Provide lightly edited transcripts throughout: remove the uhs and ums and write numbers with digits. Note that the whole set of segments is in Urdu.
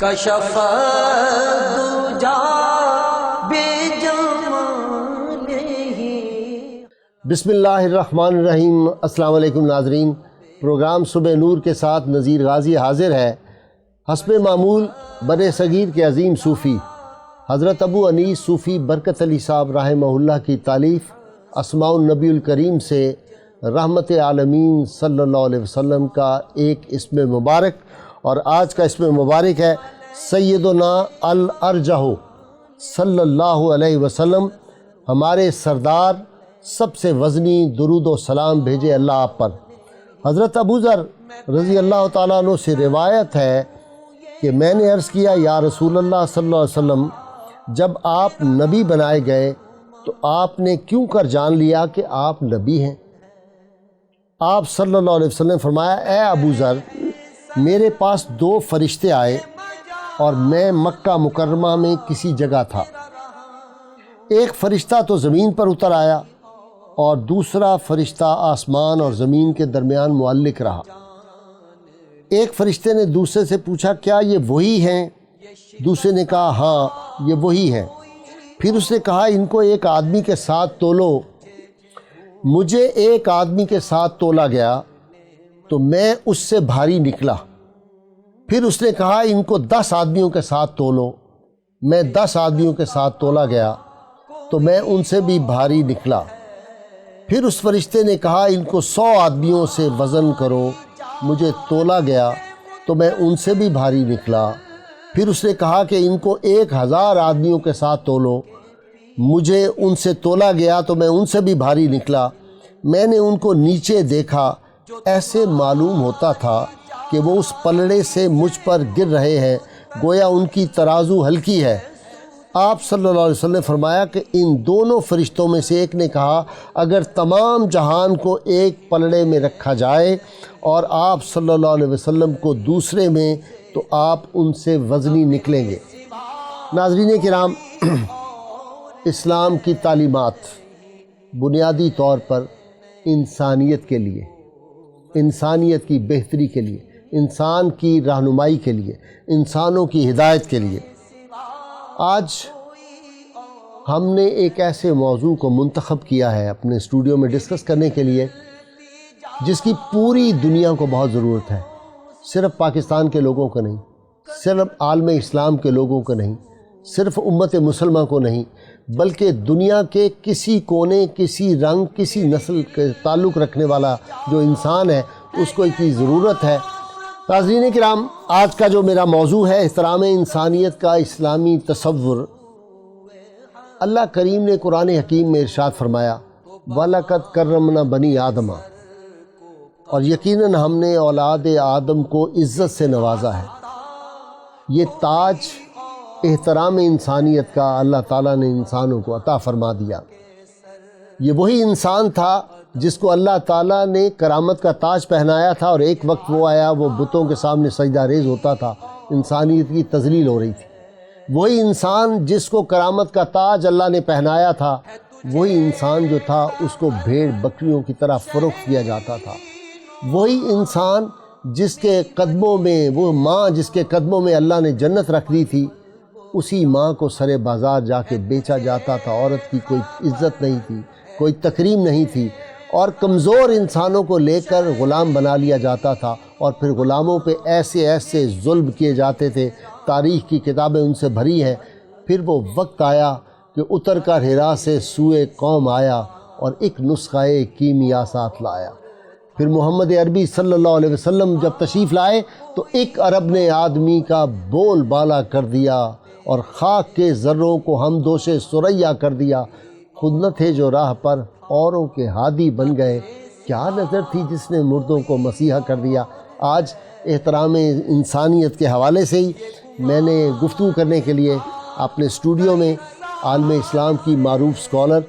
کشف الدجى بجماله. بسم اللہ الرحمن الرحیم. السلام علیکم ناظرین. پروگرام صبح نور کے ساتھ نذیر غازی حاضر ہے. حسب معمول بر صغیر کے عظیم صوفی حضرت ابو انیس صوفی برکت علی صاحب رحمہ اللہ کی تالیف اسماء النبی الکریم سے رحمت عالمین صلی اللہ علیہ وسلم کا ایک اسم مبارک، اور آج کا اسم مبارک ہے سیدنا الارجح صلی اللہ علیہ وسلم. ہمارے سردار سب سے وزنی درود و سلام بھیجے اللہ آپ پر. حضرت ابو ذر رضی اللہ تعالیٰ عنہ سے روایت ہے کہ میں نے عرض کیا یا رسول اللہ صلی اللہ علیہ وسلم، جب آپ نبی بنائے گئے تو آپ نے کیوں کر جان لیا کہ آپ نبی ہیں؟ آپ صلی اللہ علیہ وسلم نے فرمایا اے ابو ذر، میرے پاس 2 فرشتے آئے اور میں مکہ مکرمہ میں کسی جگہ تھا. ایک فرشتہ تو زمین پر اتر آیا اور دوسرا فرشتہ آسمان اور زمین کے درمیان معلق رہا. ایک فرشتے نے دوسرے سے پوچھا کیا یہ وہی ہیں؟ دوسرے نے کہا ہاں یہ وہی ہیں. پھر اس نے کہا ان کو ایک آدمی کے ساتھ تولو. مجھے ایک آدمی کے ساتھ تولا گیا تو میں اس سے بھاری نکلا. پھر اس نے کہا ان کو 10 آدمیوں کے ساتھ تولو. میں 10 آدمیوں کے ساتھ تولا گیا تو میں ان سے بھی بھاری نکلا. پھر اس فرشتے نے کہا ان کو 100 آدمیوں سے وزن کرو. مجھے تولا گیا تو میں ان سے بھی بھاری نکلا. پھر اس نے کہا کہ ان کو 1000 آدمیوں کے ساتھ تولو. مجھے ان سے تولا گیا تو میں ان سے بھی بھاری نکلا. میں نے ان کو نیچے دیکھا، ایسے معلوم ہوتا تھا کہ وہ اس پلڑے سے مجھ پر گر رہے ہیں، گویا ان کی ترازو ہلکی ہے. آپ صلی اللہ علیہ وسلم نے فرمایا کہ ان دونوں فرشتوں میں سے ایک نے کہا اگر تمام جہان کو ایک پلڑے میں رکھا جائے اور آپ صلی اللہ علیہ وسلم کو دوسرے میں، تو آپ ان سے وزنی نکلیں گے. ناظرین کرام، اسلام کی تعلیمات بنیادی طور پر انسانیت کے لیے، انسانیت کی بہتری کے لیے، انسان کی رہنمائی کے لیے، انسانوں کی ہدایت کے لیے. آج ہم نے ایک ایسے موضوع کو منتخب کیا ہے اپنے اسٹوڈیو میں ڈسکس کرنے کے لیے جس کی پوری دنیا کو بہت ضرورت ہے. صرف پاکستان کے لوگوں کو نہیں، صرف عالم اسلام کے لوگوں کو نہیں، صرف امت مسلمہ کو نہیں، بلکہ دنیا کے کسی کونے، کسی رنگ، کسی نسل کے تعلق رکھنے والا جو انسان ہے اس کو کی ضرورت ہے. ناظرین کرام، آج کا جو میرا موضوع ہے احترام انسانیت کا اسلامی تصور. اللہ کریم نے قرآن حکیم میں ارشاد فرمایا وَلَقَدْ كَرَّمْنَا بَنِي آدَمَ، اور یقیناً ہم نے اولاد آدم کو عزت سے نوازا ہے. یہ تاج احترام انسانیت کا اللہ تعالیٰ نے انسانوں کو عطا فرما دیا. یہ وہی انسان تھا جس کو اللہ تعالیٰ نے کرامت کا تاج پہنایا تھا، اور ایک وقت وہ آیا وہ بتوں کے سامنے سجدہ ریز ہوتا تھا، انسانیت کی تذلیل ہو رہی تھی. وہی انسان جس کو کرامت کا تاج اللہ نے پہنایا تھا، وہی انسان جو تھا اس کو بھیڑ بکریوں کی طرح فروخت کیا جاتا تھا. وہی انسان جس کے قدموں میں، وہ ماں جس کے قدموں میں اللہ نے جنت رکھ دی تھی، اسی ماں کو سرے بازار جا کے بیچا جاتا تھا. عورت کی کوئی عزت نہیں تھی، کوئی تکریم نہیں تھی، اور کمزور انسانوں کو لے کر غلام بنا لیا جاتا تھا، اور پھر غلاموں پہ ایسے ایسے ظلم کیے جاتے تھے. تاریخ کی کتابیں ان سے بھری ہیں. پھر وہ وقت آیا کہ اتر کر ہرا سے سوئے قوم آیا اور ایک نسخہ کیمیا ساتھ لایا. پھر محمد عربی صلی اللہ علیہ وسلم جب تشریف لائے تو 1 ارب نے آدمی کا بول بالا کر دیا اور خاک کے ذروں کو ہم دوش ثریا کر دیا. خود نہ تھے جو راہ پر اوروں کے ہادی بن گئے، کیا نظر تھی جس نے مردوں کو مسیحا کر دیا. آج احترام انسانیت کے حوالے سے ہی میں نے گفتگو کرنے کے لیے اپنے اسٹوڈیو میں عالم اسلام کی معروف اسکالر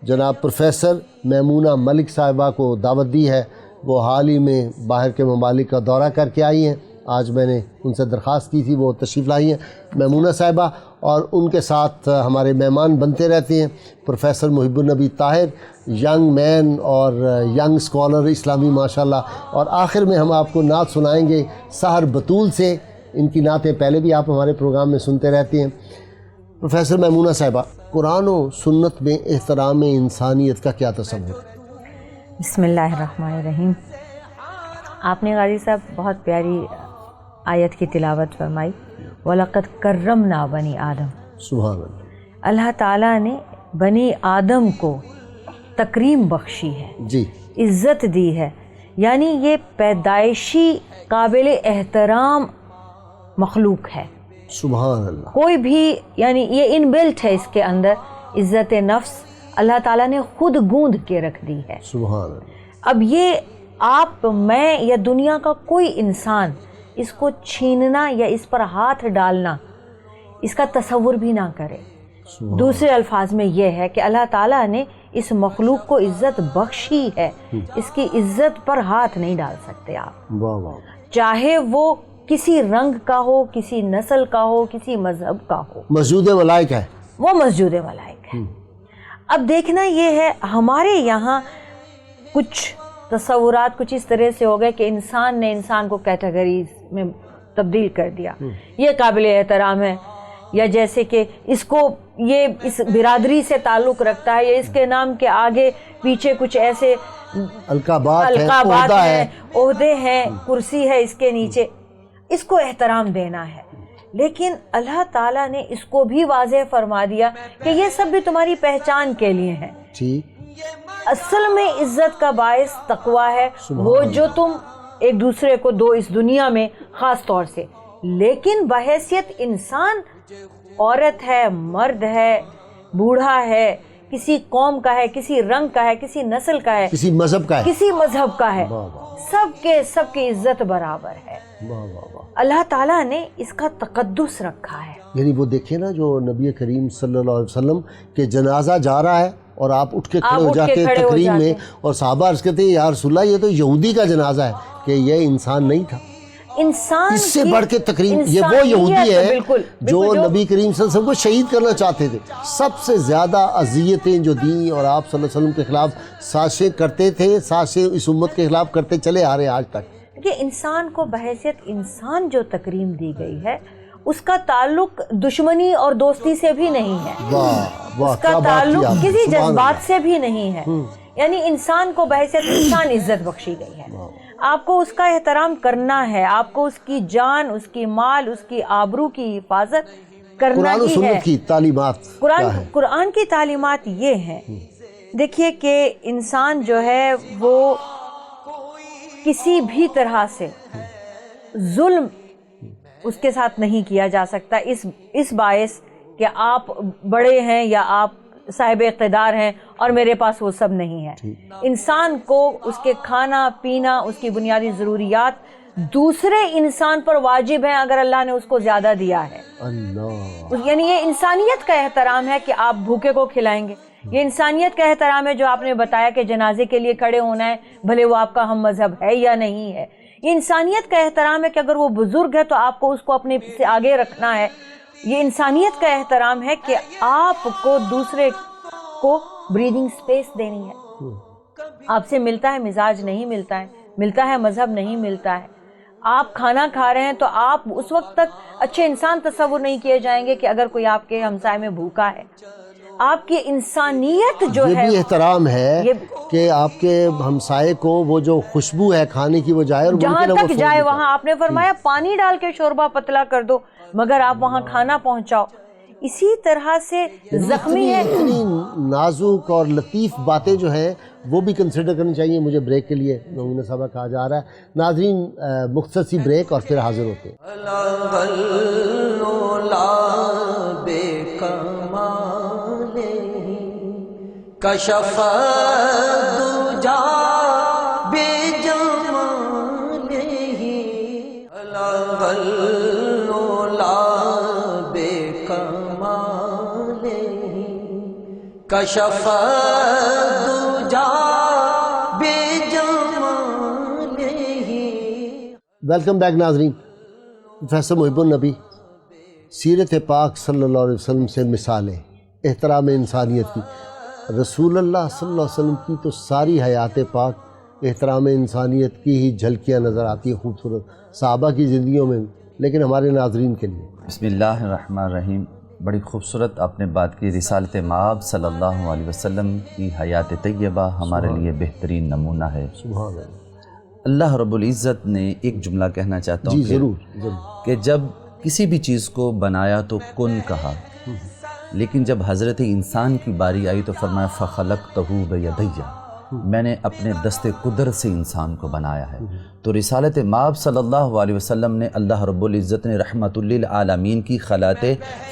جناب پروفیسر میمونہ ملک صاحبہ کو دعوت دی ہے. وہ حال ہی میں باہر کے ممالک کا دورہ کر کے آئی ہیں. آج میں نے ان سے درخواست کی تھی، وہ تشریف لائی ہیں میمونہ صاحبہ. اور ان کے ساتھ ہمارے مہمان بنتے رہتے ہیں پروفیسر محب النبی طاہر، ینگ مین اور ینگ اسکالر اسلامی ماشاءاللہ. اور آخر میں ہم آپ کو نعت سنائیں گے سحر بطول سے. ان کی نعتیں پہلے بھی آپ ہمارے پروگرام میں سنتے رہتے ہیں. پروفیسر میمونہ صاحبہ، قرآن و سنت میں احترام انسانیت کا کیا تصور ہے؟ بسم اللہ الرحمن الرحیم. آپ نے غازی صاحب بہت پیاری آیت کی تلاوت فرمائی، وَلَقَدْ كَرَّمْنَا بَنِي آدم. سبحان اللہ. اللہ تعالیٰ نے بنی آدم کو تکریم بخشی ہے، جی، عزت دی ہے. یعنی یہ پیدائشی قابل احترام مخلوق ہے. سبحان اللہ. کوئی بھی یعنی یہ ان بلٹ ہے اس کے اندر عزت نفس اللہ تعالیٰ نے خود گوندھ کے رکھ دی ہے. سبحان اللہ. اب یہ آپ، میں یا دنیا کا کوئی انسان اس کو چھیننا یا اس پر ہاتھ ڈالنا اس کا تصور بھی نہ کرے. دوسرے الفاظ میں یہ ہے کہ اللہ تعالیٰ نے اس مخلوق کو عزت بخشی ہے، اس کی عزت پر ہاتھ نہیں ڈال سکتے آپ، واہ واہ. چاہے وہ کسی رنگ کا ہو، کسی نسل کا ہو، کسی مذہب کا ہو. مسجود ملائک ہے، وہ مسجود ملائک ہے. اب دیکھنا یہ ہے ہمارے یہاں کچھ تصورات کچھ اس طرح سے ہو گئے کہ انسان نے انسان کو کیٹیگریز میں تبدیل کر دیا. یہ قابل احترام ہے، یا جیسے کہ اس کو یہ اس برادری سے تعلق رکھتا ہے، یا اس کے نام کے آگے پیچھے کچھ ایسے القابات ہیں، عہدے ہیں، کرسی ہے اس کے نیچے، اس کو احترام دینا ہے. لیکن اللہ تعالیٰ نے اس کو بھی واضح فرما دیا کہ یہ سب بھی تمہاری پہچان کے لیے ہیں. اصل میں عزت کا باعث تقویٰ ہے، وہ جو تم ایک دوسرے کو دو اس دنیا میں خاص طور سے. لیکن بحیثیت انسان، عورت ہے، مرد ہے، بوڑھا ہے، کسی قوم کا ہے، کسی رنگ کا ہے، کسی نسل کا ہے، کسی مذہب کا ہے، سب کی عزت برابر ہے. اللہ تعالیٰ نے اس کا تقدس رکھا ہے. یعنی وہ دیکھیں نا، جو نبی کریم صلی اللہ علیہ وسلم کے جنازہ جا رہا ہے اور آپ اٹھ کے کھڑے ہو جاتے ہیں تقریب میں، اور صحابہ عرض کہتے ہیں یا رسول اللہ یہ تو یہودی کا جنازہ ہے، کہ یہ انسان نہیں تھا. انسان اس سے بڑھ کے تقریب، یہ وہ یہودی ہے جو نبی کریم صلی اللہ علیہ وسلم کو شہید کرنا چاہتے تھے. سب سے زیادہ اذیتیں جو دیں اور آپ صلی اللہ علیہ وسلم کے خلاف سازشیں کرتے تھے، سازشیں اس امت کے خلاف کرتے چلے آ رہے ہیں آج تک. کہ انسان کو بحیثیت انسان جو تکریم دی گئی ہے اس کا تعلق دشمنی اور دوستی سے بھی نہیں ہے، اس کا تعلق کسی جذبات سے بھی نہیں ہے. یعنی انسان کو بحیثیت انسان عزت بخشی گئی ہے. آپ کو اس کا احترام کرنا ہے، آپ کو اس کی جان، اس کی مال، اس کی آبرو کی حفاظت کرنا ہی ہے. قرآن و سنت کی تعلیمات، قرآن کی تعلیمات یہ ہیں. دیکھیے کہ انسان جو ہے وہ کسی بھی طرح سے ظلم اس کے ساتھ نہیں کیا جا سکتا اس باعث کہ آپ بڑے ہیں یا آپ صاحب اقتدار ہیں اور میرے پاس وہ سب نہیں ہے. انسان کو اس کے کھانا پینا، اس کی بنیادی ضروریات دوسرے انسان پر واجب ہیں اگر اللہ نے اس کو زیادہ دیا ہے. یعنی یہ انسانیت کا احترام ہے کہ آپ بھوکے کو کھلائیں گے. یہ انسانیت کا احترام ہے جو آپ نے بتایا کہ جنازے کے لیے کھڑے ہونا ہے، بھلے وہ آپ کا ہم مذہب ہے یا نہیں ہے. یہ انسانیت کا احترام ہے کہ اگر وہ بزرگ ہے تو آپ کو اس کو اپنے سے آگے رکھنا ہے. یہ انسانیت کا احترام ہے کہ آپ کو دوسرے کو بریدنگ سپیس دینی ہے. آپ سے ملتا ہے مزاج نہیں ملتا ہے، ملتا ہے مذہب نہیں ملتا ہے. آپ کھانا کھا رہے ہیں تو آپ اس وقت تک اچھے انسان تصور نہیں کیے جائیں گے کہ اگر کوئی آپ کے ہمسائے میں بھوکا ہے. آپ کی انسانیت جو ہے، یہ بھی احترام ہے کہ آپ کے ہمسائے کو وہ جو خوشبو ہے کھانے کی وہ جائے، اور جہاں تک جائے وہاں. آپ نے فرمایا پانی ڈال کے شوربہ پتلا کر دو مگر آپ وہاں کھانا پہنچاؤ. اسی طرح سے زخمی ہے. اتنی نازک اور لطیف باتیں جو ہیں وہ بھی کنسیڈر کرنی چاہیے. مجھے بریک کے لیے نمونہ صاحبہ کہا جا رہا ہے. ناظرین مختصر سی بریک اور پھر حاضر ہوتے ہیں. کشف دجا بے جمالہ الغلا بے کمالہ کشف دجا بے جمالہ. ویلکم بیک ناظرین. پروفیسر محب النبی سیرت پاک صلی اللہ علیہ وسلم سے مثالیں احترام انسانیت کی. رسول اللہ صلی اللہ علیہ وسلم کی تو ساری حیات پاک احترام انسانیت کی ہی جھلکیاں نظر آتی ہیں خوبصورت صحابہ کی زندگیوں میں، لیکن ہمارے ناظرین کے لیے. بسم اللہ الرحمن الرحیم. بڑی خوبصورت آپ نے بات کی. رسالت مآب صلی اللہ علیہ وسلم کی حیات طیبہ ہمارے لیے بہترین نمونہ ہے. سبحان اللہ. اللہ رب العزت نے ایک جملہ کہنا چاہتا ہوں جی ضرور کہ جب کسی بھی چیز کو بنایا تو کن کہا، لیکن جب حضرت انسان کی باری آئی تو فرمایا فَخَلَقْتَهُ بِيَدَيَّ، میں نے اپنے دست قدرت سے انسان کو بنایا ہے. تو رسالت مآب صلی اللہ علیہ وسلم نے اللہ رب العزت نے رحمت للعالمین کی خلات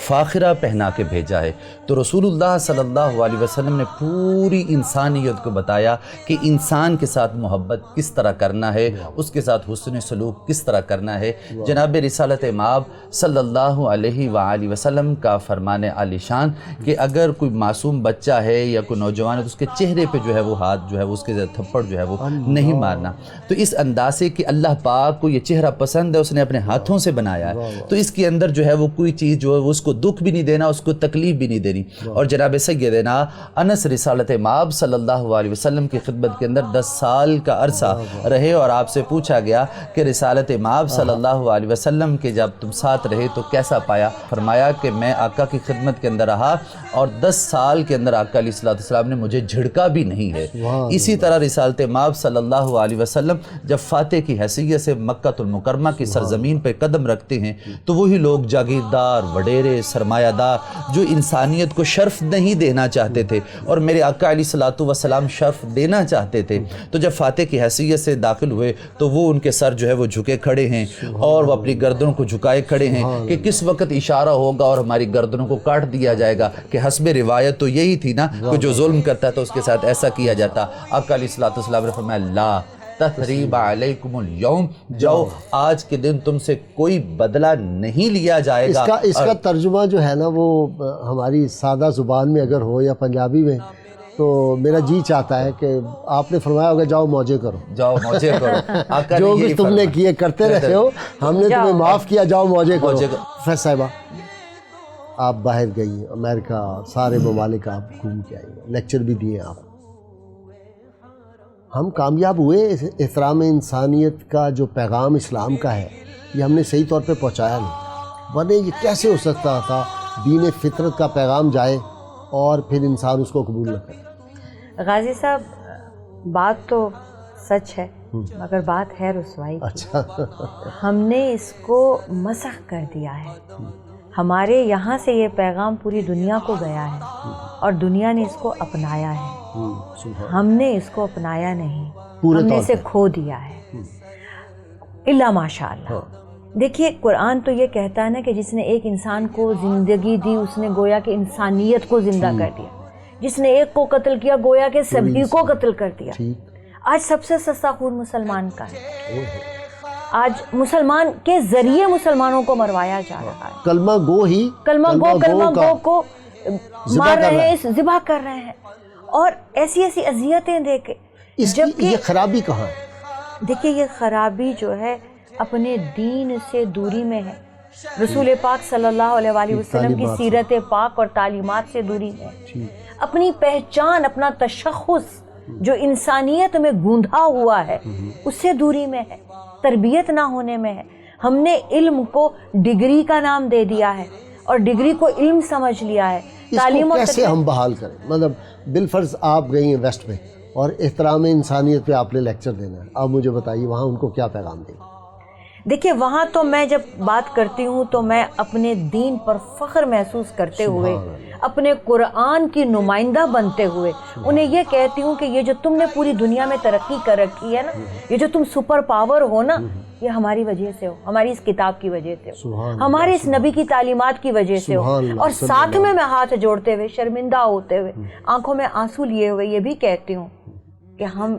فاخرہ پہنا کے بھیجا ہے. تو رسول اللہ صلی اللہ علیہ وسلم نے پوری انسانیت کو بتایا کہ انسان کے ساتھ محبت کس طرح کرنا ہے، اس کے ساتھ حسن سلوک کس طرح کرنا ہے. جناب رسالت مآب صلی اللہ علیہ وآلہ وسلم کا فرمان عالی شان کہ اگر کوئی معصوم بچہ ہے یا کوئی نوجوان ہے تو اس کے چہرے پہ جو ہے وہ ہاتھ جو ہے اس کے تھپڑ جو ہے وہ نہیں مارنا. تو اس انداز سے کہ اللہ پاک کو یہ چہرہ پسند ہے، اس نے اپنے ہاتھوں سے بنایا ہے، تو اس کے اندر جو ہے وہ کوئی چیز جو ہے اس کو دکھ بھی نہیں دینا، اس کو تکلیف بھی نہیں دینی. اور جناب سیدنا انس رسالت مآب صلی اللہ علیہ وسلم کی خدمت کے اندر 10 سال کا عرصہ رہے، اور آپ سے پوچھا گیا کہ رسالت مآب صلی اللہ علیہ وسلم کے جب تم ساتھ رہے تو کیسا پایا؟ فرمایا کہ میں آقا کی خدمت کے اندر رہا اور 10 سال کے اندر آقا علیہ السلام نے مجھے جھڑکا بھی نہیں ہے. اسی طرح رسالت مآب صلی اللہ علیہ وسلم جب فاتح کی حیثیت سے مکہ المکرمہ کی سرزمین پہ قدم رکھتے ہیں تو وہی لوگ جاگیردار، وڈیرے، سرمایہ دار جو انسانیت کو شرف نہیں دینا چاہتے تھے، اور میرے آقا علیہ السلام شرف دینا چاہتے تھے، تو جب فاتح کی حیثیت سے داخل ہوئے تو وہ ان کے سر جو ہے وہ جھکے کھڑے ہیں اور وہ اپنی گردنوں کو جھکائے کھڑے ہیں کہ کس وقت اشارہ ہوگا اور ہماری گردنوں کو کاٹ دیا جائے گا. کہ حسب روایت تو یہی تھی نا کہ جو ظلم کرتا تھا اس کے ساتھ ایسا کیا جاتا. آقا علیہ السلام نے فرمایا لا تثریب علیکم اليوم، جاؤ آج کے دن تم سے کوئی بدلہ نہیں لیا جائے گا. اس کا ترجمہ جو ہے نا وہ ہماری سادہ زبان میں اگر ہو یا پنجابی میں تو میرا جی چاہتا ہے کہ آپ نے فرمایا ہوگا جاؤ موجے کرو، جاؤ موجے کرو. جو بھی تم نے کیے کرتے رہے ہو، ہم نے تمہیں معاف کیا، جاؤ موجے کرو. فیض صاحبہ آپ باہر گئی، امریکہ سارے ممالک آپ گھوم کے آئی، لیکچر بھی دیے آپ. ہم کامیاب ہوئے احترام انسانیت کا جو پیغام اسلام کا ہے یہ ہم نے صحیح طور پہ پہنچایا نہیں، ورنہ یہ کیسے ہو سکتا تھا دین فطرت کا پیغام جائے اور پھر انسان اس کو قبول نہ کرے. غازی صاحب بات تو سچ ہے مگر بات ہے رسوائی کی. اچھا ہم نے اس کو مسخ کر دیا ہے. ہمارے یہاں سے یہ پیغام پوری دنیا کو گیا ہے اور دنیا نے اس کو اپنایا ہے. ہم نے اس کو اپنایا نہیں، ہم نے اسے کھو دیا ہے. اللہ ماشاء اللہ. دیکھیے قرآن تو یہ کہتا ہے نا کہ جس نے ایک انسان کو زندگی دی اس نے گویا کہ انسانیت کو زندہ کر دیا. جس نے ایک کو قتل کیا گویا کہ سبھی کو قتل کر دیا. آج سب سے سستا خون مسلمان کا ہے. آج مسلمان کے ذریعے مسلمانوں کو مروایا جا رہا ہے. کلمہ گو کو مار رہے ہیں، ذبح کر رہے ہیں، اور ایسی ایسی اذیتیں دے کے. یہ خرابی کہاں ہے؟ دیکھیے یہ خرابی جو ہے اپنے دین سے دوری میں ہے. رسول پاک صلی اللہ علیہ وآلہ وسلم کی سیرت پاک اور تعلیمات سے دوری میں، اپنی پہچان، اپنا تشخص جو انسانیت میں گوندھا ہوا ہے اس سے دوری میں ہے، تربیت نہ ہونے میں ہے. ہم نے علم کو ڈگری کا نام دے دیا ہے اور ڈگری کو علم سمجھ لیا ہے. تعلیم کو کیسے ہم بحال کریں؟ مطلب بالفرض آپ گئی ہیں ویسٹ میں اور احترام انسانیت پہ آپ نے لیکچر دینا ہے، آپ مجھے بتائیے وہاں ان کو کیا پیغام دیں؟ دیکھیے وہاں تو میں جب بات کرتی ہوں تو میں اپنے دین پر فخر محسوس کرتے ہوئے، اپنے قرآن کی نمائندہ بنتے ہوئے انہیں یہ کہتی ہوں کہ یہ جو تم نے پوری دنیا میں ترقی کر رکھی ہے نا، یہ جو تم سپر پاور ہو نا، یہ ہماری وجہ سے ہو، ہماری اس کتاب کی وجہ سے ہو، ہمارے اس نبی کی تعلیمات کی وجہ سے ہو. اور ساتھ میں ہاتھ جوڑتے ہوئے، شرمندہ ہوتے ہوئے، آنکھوں میں آنسو لیے ہوئے یہ بھی کہتی ہوں کہ ہم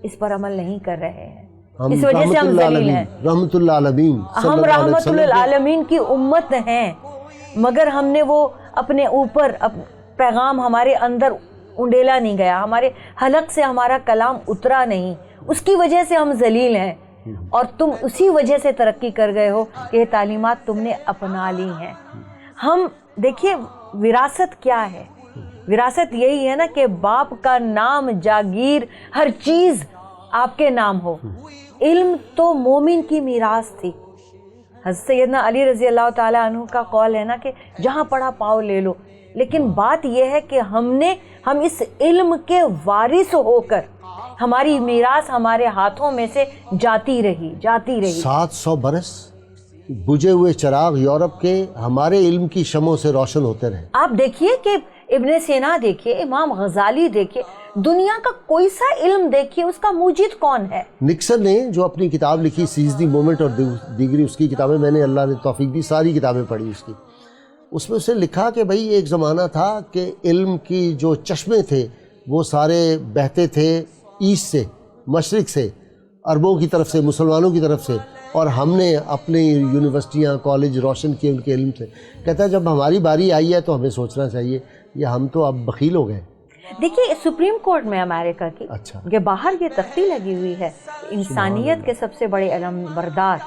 اس پر عمل نہیں کر رہے ہیں، اس وجہ سے ہم ذلیل ہیں. رحمت اللہ عالمین، ہم رحمت للعالمین کی امت ہیں، مگر ہم نے وہ اپنے اوپر پیغام ہمارے اندر انڈیلا نہیں گیا، ہمارے حلق سے ہمارا کلام اترا نہیں، اس کی وجہ سے ہم ذلیل ہیں. اور تم اسی وجہ سے ترقی کر گئے ہو کہ یہ تعلیمات تم نے اپنا لی ہیں. ہم دیکھیے وراثت کیا ہے؟ وراثت یہی ہے نا کہ باپ کا نام، جاگیر، ہر چیز آپ کے نام ہو. علم تو مومن کی میراث تھی. حضرت سیدنا علی رضی اللہ تعالیٰ عنہ کا قول ہے نا کہ جہاں پڑھا پاؤ لے لو. لیکن بات یہ ہے کہ ہم اس علم کے وارث ہو کر ہماری میراث ہمارے ہاتھوں میں سے جاتی رہی. 700 برس بجھے ہوئے چراغ یورپ کے ہمارے علم کی شمعوں سے روشن ہوتے رہے. آپ دیکھیے کہ ابن سینا دیکھیے، امام غزالی دیکھیے، دنیا کا کوئی سا علم دیکھیے، اس کا موجد کون ہے؟ نکسن نے جو اپنی کتاب لکھی سیز دی مومنٹ اور دیگری اس کی کتابیں، میں نے اللہ نے توفیق دی ساری کتابیں پڑھی اس کی، اس میں اسے لکھا کہ بھئی ایک زمانہ تھا کہ علم کی جو چشمے تھے وہ سارے بہتے تھے ایسٹ سے، مشرق سے، عربوں کی طرف سے، مسلمانوں کی طرف سے، اور ہم نے اپنی یونیورسٹیاں کالج روشن کیے ان کے علم سے. کہتا ہے جب ہماری باری آئی ہے تو ہمیں سوچنا چاہیے یہ ہم تو اب بخیل ہو گئے. دیکھیے سپریم کورٹ میں امریکہ کی اچھا کہ باہر یہ تختی لگی ہوئی ہے، انسانیت کے سب سے بڑے علم بردار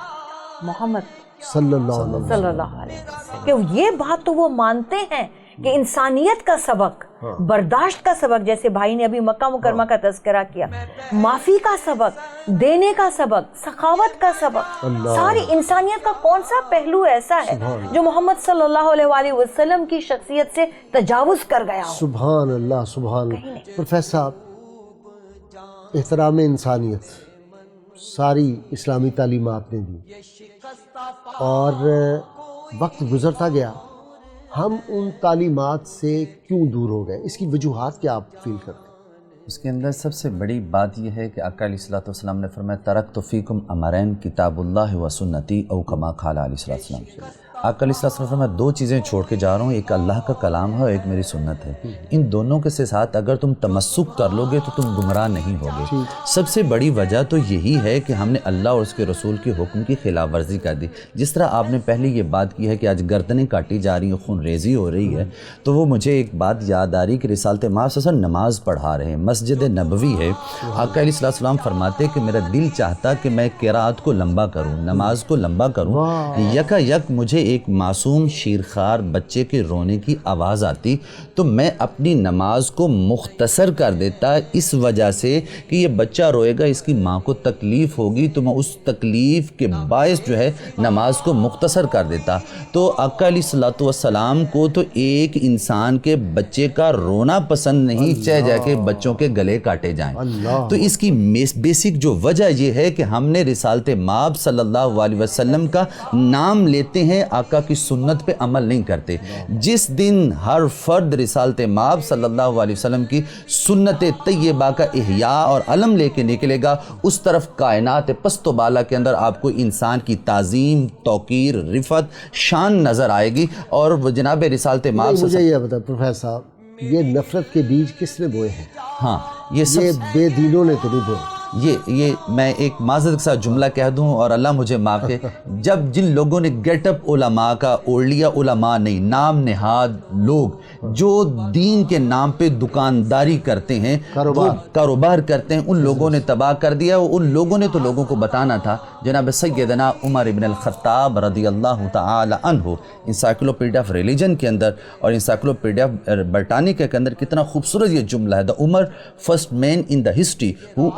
محمد صلی اللہ علیہ صلی اللہ علیہ وسلم، کہ یہ بات تو وہ مانتے ہیں کہ انسانیت کا سبق، برداشت کا سبق، جیسے بھائی نے ابھی مکہ مکرمہ کا تذکرہ کیا، معافی کا سبق، دینے کا سبق، سخاوت کا سبق، ساری انسانیت کا کون سا پہلو ایسا ہے جو محمد صلی اللہ علیہ وسلم کی شخصیت سے تجاوز کر گیا ہو؟ سبحان اللہ سبحان اللہ. پروفیسر صاحب، احترام انسانیت ساری اسلامی تعلیمات نے دی، اور وقت گزرتا گیا، ہم ان تعلیمات سے کیوں دور ہو گئے؟ اس کی وجوہات کیا آپ فیل کرتے ہیں؟ اس کے اندر سب سے بڑی بات یہ ہے کہ آقا علیہ السلام نے فرمایا ترکت فیکم امرین کتاب اللہ و سنتی او کما قال علیہ السلام. آقا علیہ السلام نے فرمایا دو چیزیں چھوڑ کے جا رہا ہوں، ایک اللہ کا کلام ہے اور ایک میری سنت ہے. ان دونوں کے ساتھ اگر تم تمسک کر لو گے تو تم گمراہ نہیں ہوگے. سب سے بڑی وجہ تو یہی ہے کہ ہم نے اللہ اور اس کے رسول کے حکم کی خلاف ورزی کر دی. جس طرح آپ نے پہلے یہ بات کی ہے کہ آج گردنیں کاٹی جا رہی ہیں، خون ریزی ہو رہی ہے، تو وہ مجھے ایک بات یاد آ رہی کہ رسالت مآب صلی اللہ علیہ وسلم نماز پڑھا رہے ہیں، مسجد نبوی ہے. آقا علیہ السلام فرماتے کہ میرا دل چاہتا کہ میں قرات کو لمبا کروں، نماز کو لمبا کروں، یکا یک مجھے ایک معصوم شیرخوار بچے کے رونے کی آواز آتی تو میں اپنی نماز کو مختصر کر دیتا، اس وجہ سے کہ یہ بچہ روئے گا، اس کی ماں کو تکلیف ہوگی، تو میں اس تکلیف کے باعث جو ہے نماز کو مختصر کر دیتا. تو آقا علیہ السلام کو تو ایک انسان کے بچے کا رونا پسند نہیں، چاہے جا کے بچوں کے گلے کاٹے جائیں. تو اس کی بیسک جو وجہ یہ ہے کہ ہم نے رسالت مآب صلی اللہ علیہ وسلم کا نام لیتے ہیں، آقا کی سنت پہ عمل نہیں کرتے. جس دن ہر فرد رسالت مآب صلی اللہ علیہ وسلم کی سنت طیبہ کا احیاء اور علم لے کے نکلے گا، اس طرف کائنات پست و بالا کے اندر آپ کو انسان کی تعظیم، توقیر، رفعت، شان نظر آئے گی. اور جناب رسالت مآب مجھے یہ بتا پروفیسر صاحب، یہ نفرت کے بیج کس نے بوئے ہیں؟ ہاں یہ بے دینوں نے تو نہیں بوئے. یہ میں ایک معذرت کے ساتھ جملہ کہہ دوں اور اللہ مجھے معاف کرے، جب جن لوگوں نے گیٹ اپ علماء کا اوڑھ لیا، علماء نہیں، نام نہاد لوگ جو دین کے نام پہ دکانداری کرتے ہیں، کاروبار کرتے ہیں، ان لوگوں نے تباہ کر دیا. ان لوگوں نے تو لوگوں کو بتانا تھا. جناب سیدنا عمر ابن الخطاب رضی اللہ تعالی عنہ انسائکلوپیڈیا آف ریلیجن کے اندر اور انسائکلوپیڈیا برٹانیکا کے اندر کتنا خوبصورت یہ جملہ ہے، the Umar first man in the history who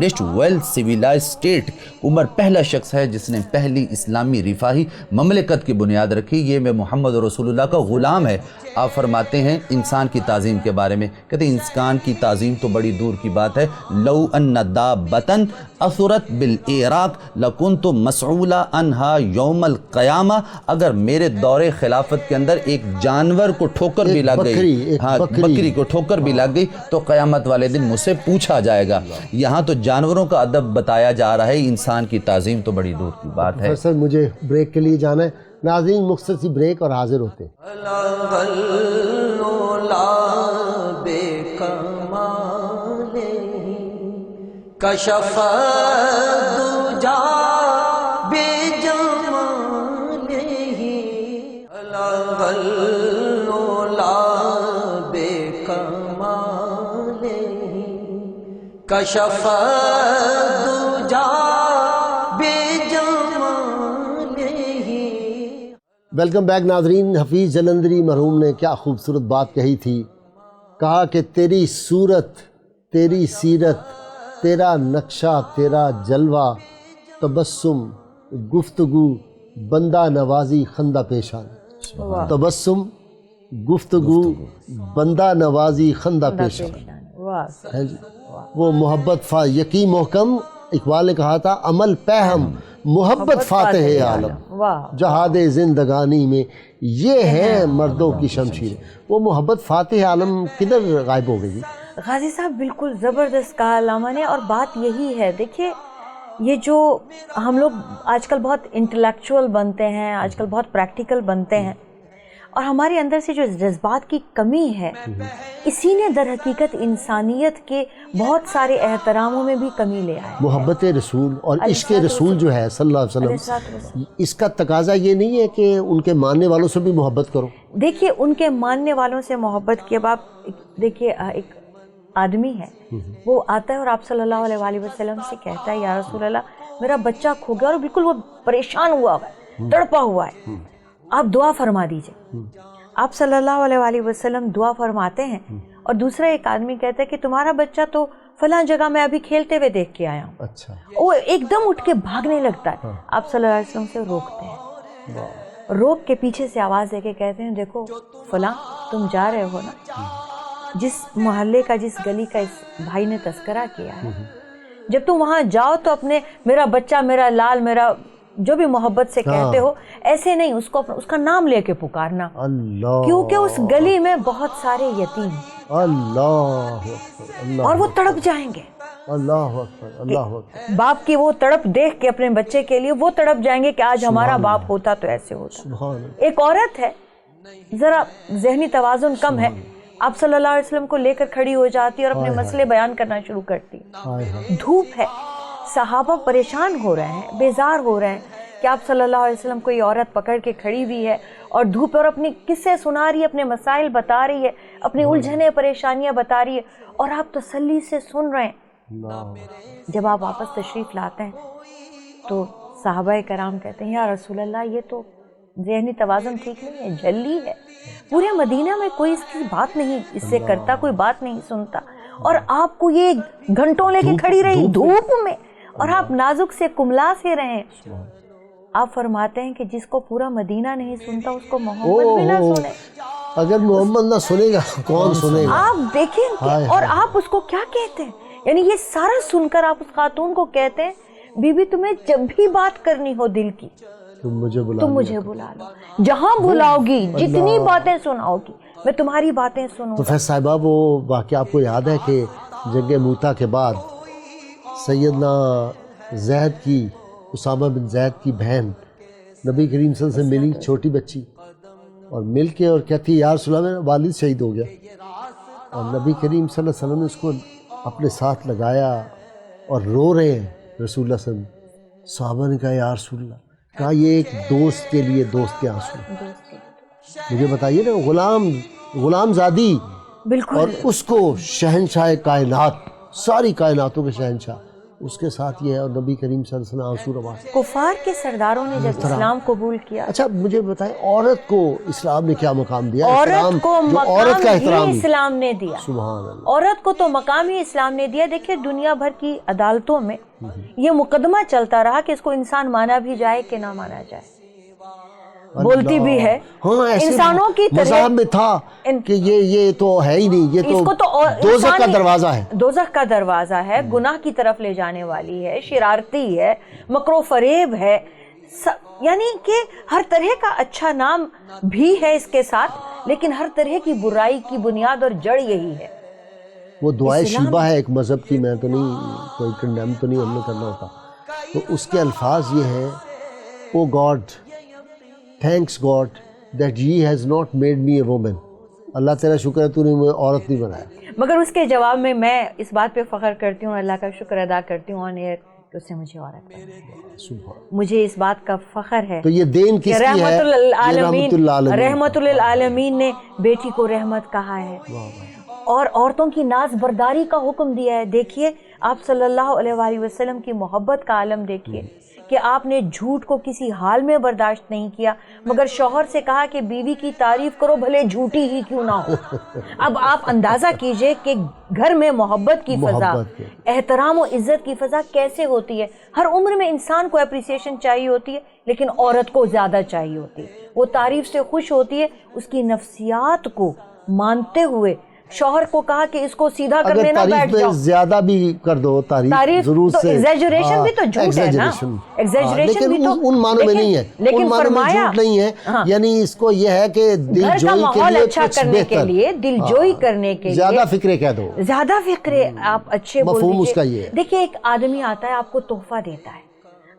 established well civilized state. Umar پہلا شخص ہے جس نے پہلی اسلامی رفاہی مملکت کی بنیاد رکھی. یہ میں محمد رسول اللہ کا غلام ہے. آپ فرماتے ہیں انسان کی تعظیم کے بارے میں، کہتے ہیں انسان کی تعظیم تو بڑی دور کی بات ہے. لو ان دابتن اثرت بالعراق لکنت مسعولا انہا یوم القیامہ. اگر میرے دور خلافت کے اندر ایک جانور کو ٹھوکر بھی لگ گئی، ہاں بکری کو ٹھوکر بھی لگ گئی تو قیامت والے دن مجھ سے پوچھا جائے گا. یہاں تو جانوروں کا ادب بتایا جا رہا ہے، انسان کی تعظیم تو بڑی دور کی بات ہے. سر مجھے بریک کے لیے جانا ہے. ناظرین مختصر سی بریک اور حاضر ہوتے ہیں. کشف دجا بے جمالہ الغلا بے کمالہ کشف دجا ویلکم بیک ناظرین. حفیظ جلندری مرحوم نے کیا خوبصورت بات کہی تھی. کہا کہ تیری صورت، تیری سیرت، تیرا نقشہ، تیرا جلوہ، تبسم، گفتگو، بندہ نوازی، خندہ پیشان. تبسم، گفتگو، بندہ نوازی، خندہ پیشان. ہے جی. وہ محبت یقین محکم. اقبال نے کہا تھا عمل پہم محبت فاتح عالم. جہاد زندگانی میں یہ ہے مردوں کی شمشیر. وہ محبت فاتح عالم کدھر غائب ہو گئی؟ غازی صاحب بالکل زبردست کہا علامہ نے، اور بات یہی ہے. دیکھیے یہ جو ہم لوگ آج کل بہت انٹلیکچوئل بنتے ہیں، آج کل بہت پریکٹیکل بنتے ہیں، اور ہمارے اندر سے جو جذبات کی کمی ہے اسی نے در حقیقت انسانیت کے بہت سارے احتراموں میں بھی کمی لے آیا. محبت رسول اور عشق رسول جو ہے صلی اللہ علیہ وسلم، اس کا تقاضا یہ نہیں ہے کہ ان کے ماننے والوں سے بھی محبت کرو. دیکھیے ان کے ماننے والوں سے محبت کے بعد دیکھیے ایک آدمی ہے، وہ آتا ہے اور آپ صلی اللہ علیہ وسلم سے کہتا ہے یا رسول اللہ میرا بچہ کھو گیا، اور بالکل وہ پریشان ہوا ہے، تڑپا ہوا ہے، آپ دعا فرما دیجئے. آپ صلی اللہ علیہ وسلم دعا فرماتے ہیں، اور دوسرا ایک آدمی کہتا ہے کہ تمہارا بچہ تو فلاں جگہ میں ابھی کھیلتے ہوئے دیکھ کے آیا ہوں. اچھا. وہ ایک دم اٹھ کے بھاگنے لگتا ہے. آپ صلی اللہ علیہ وسلم سے روکتے ہیں، روک کے پیچھے سے آواز دے کے کہتے ہیں دیکھو فلاں تم جا رہے ہو نا، جس محلے کا جس گلی کا اس بھائی نے تذکرہ کیا ہے، جب تم وہاں جاؤ تو اپنے میرا بچہ، میرا لال، میرا جو بھی محبت سے کہتے ہو ایسے نہیں، اس کا نام لے کے پکارنا. اللہ، کیونکہ اس گلی میں بہت سارے یتیم، اللہ، اور وہ تڑپ جائیں گے. اللہ اکبر، اللہ اکبر. باپ کی وہ تڑپ دیکھ کے اپنے بچے کے لیے وہ تڑپ جائیں گے کہ آج ہمارا باپ ہوتا تو ایسے ہوتا. سبحان اللہ. ایک عورت ہے، ذرا ذہنی توازن کم ہے، آپ صلی اللہ علیہ وسلم کو لے کر کھڑی ہو جاتی اور اپنے مسئلے بیان کرنا شروع کرتی. دھوپ ہے، صحابہ پریشان ہو رہے ہیں، بیزار ہو رہے ہیں کہ آپ صلی اللہ علیہ وسلم کو یہ عورت پکڑ کے کھڑی ہوئی ہے اور دھوپ، اور اپنی قصے سنا رہی ہے، اپنے مسائل بتا رہی ہے، اپنی الجھنیں پریشانیاں بتا رہی ہے، اور آپ تسلی سے سن رہے ہیں. جب آپ واپس تشریف لاتے ہیں تو صحابہ کرام کہتے ہیں یا رسول اللہ یہ تو ذہنی توازن ٹھیک نہیں ہے، جھلی ہے، پورے مدینہ میں کوئی اس کی بات نہیں اس سے کرتا، کوئی بات نہیں سنتا، اور آپ کو یہ گھنٹوں لے کے کھڑی رہی دھوپ میں، اور آپ نازک سے کملا سے رہیں. آپ فرماتے ہیں کہ جس کو پورا مدینہ نہیں سنتا اس کو محمد بھی نہ سنے. اگر محمد نہ سنے گا کون سنے گا؟ آپ دیکھیں اور آپ اس کو کیا کہتے ہیں، یعنی یہ سارا سن کر آپ اس خاتون کو کہتے ہیں بی بی تمہیں جب بھی بات کرنی ہو دل کی تم مجھے بلا لو، جہاں بلاؤ گی، جتنی باتیں سناؤ گی میں تمہاری باتیں سنوں. تو فیض صاحبہ وہ واقعہ آپ کو یاد ہے کہ جنگ موتا کے بعد سیدنا زید کی، اسامہ بن زید کی بہن نبی کریم صلی اللہ علیہ وسلم سے ملی، چھوٹی بچی، اور مل کے اور کہتی یا رسول اللہ میرا والد شہید ہو گیا، اور نبی کریم صلی اللہ علیہ وسلم نے اس کو اپنے ساتھ لگایا اور رو رہے ہیں رسول اللہ صلی اللہ علیہ وسلم. صحابہ نے کہا یا رسول اللہ، کہا یہ ایک دوست کے لیے دوست کے آنسو. مجھے بتائیے نا، غلام زادی، بالکل، اور اس کو شہنشاہ کائنات، ساری کائناتوں کے شہنشاہ، اس کے ساتھ یہ ہے، اور نبی کریم صلی اللہ علیہ وسلم آنسو روا. کفار کے سرداروں نے جب اسلام قبول کیا. اچھا مجھے بتائیں عورت کو اسلام نے کیا مقام دیا؟ عورت کو عورت کا احترام ہی اسلام نے دیا. سبحان اللہ. عورت کو تو مقام ہی اسلام نے دیا. دیکھیں دنیا بھر کی عدالتوں میں یہ مقدمہ چلتا رہا کہ اس کو انسان مانا بھی جائے کہ نہ مانا جائے. بولتی بھی ہے، انسانوں کی مذہب میں تھا کہ یہ تو ہے ہی نہیں، یہ تو دوزخ کا دروازہ ہے، دوزخ کا دروازہ ہے، گناہ کی طرف لے جانے والی ہے، شرارتی ہے، مکر و فریب ہے، یعنی کہ ہر طرح کا اچھا نام بھی ہے اس کے ساتھ، لیکن ہر طرح کی برائی کی بنیاد اور جڑ یہی ہے. وہ دعائے شیبہ ہے ایک مذہب کی، میں تو نہیں کوئی کنڈیم تو نہیں ہم نے کرنا ہوتا، تو اس کے الفاظ یہ ہیں او God thanks God that he has not made me a woman. اللہ تیرا شکر ہے تو نے مجھے عورت نہیں بنایا. مگر اس کے جواب میں اس بات پہ فخر کرتی ہوں، اللہ کا شکر ادا کرتی ہوں کہ اس نے مجھے عورت بنایا. مجھے اس بات کا فخر ہے. تو یہ دین کس کی ہے؟ رحمت للعالمین نے بیٹی کو رحمت کہا ہے، اور عورتوں کی ناز برداری کا حکم دیا ہے. دیکھیے آپ صلی اللہ علیہ وسلم کی محبت کا عالم دیکھیے کہ آپ نے جھوٹ کو کسی حال میں برداشت نہیں کیا، مگر شوہر سے کہا کہ بیوی کی تعریف کرو بھلے جھوٹی ہی کیوں نہ ہو۔ اب آپ اندازہ کیجئے کہ گھر میں محبت کی فضا، احترام و عزت کی فضا کیسے ہوتی ہے۔ ہر عمر میں انسان کو اپریسیشن چاہیے ہوتی ہے، لیکن عورت کو زیادہ چاہیے ہوتی ہے۔ وہ تعریف سے خوش ہوتی ہے، اس کی نفسیات کو مانتے ہوئے شوہر کو کہا کہ اس کو سیدھا کرنے نہ بیٹھ جاؤ۔ اگر تعریف زیادہ بھی کر دو، تعریف ضرور سے، ایگزیجریشن بھی تو جھوٹ ہے نا، ایگزیجریشن بھی تو ان معنوں میں نہیں ہے، لیکن فرمایا جھوٹ نہیں ہے، یعنی اس کو یہ ہے کہ دل گھر کا جوئی ماحول اچھا کرنے کے لیے، دل جوئی کرنے کے لیے زیادہ فکرے کہہ دو، زیادہ فکرے آپ اچھے بول مفہوم اس کا یہ دیجئے۔ ہے۔ دیکھیے ایک آدمی آتا ہے، آپ کو تحفہ دیتا ہے،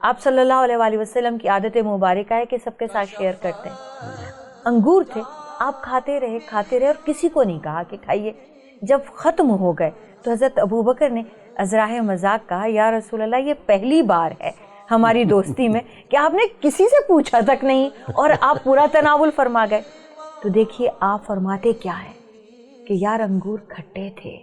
آپ صلی اللہ علیہ وآلہ وسلم کی عادت مبارکہ ہے کہ سب کے ساتھ شیئر کرتے ہیں۔ انگور تھے، آپ کھاتے رہے اور کسی کو نہیں کہا کہ کھائیے۔ جب ختم ہو گئے تو حضرت ابوبکر نے ازراہ مذاق کہا، یا رسول اللہ یہ پہلی بار ہے ہماری دوستی میں کہ آپ نے کسی سے پوچھا تک نہیں اور آپ پورا تناول فرما گئے۔ تو دیکھیے آپ فرماتے کیا ہے کہ یار انگور کھٹے تھے،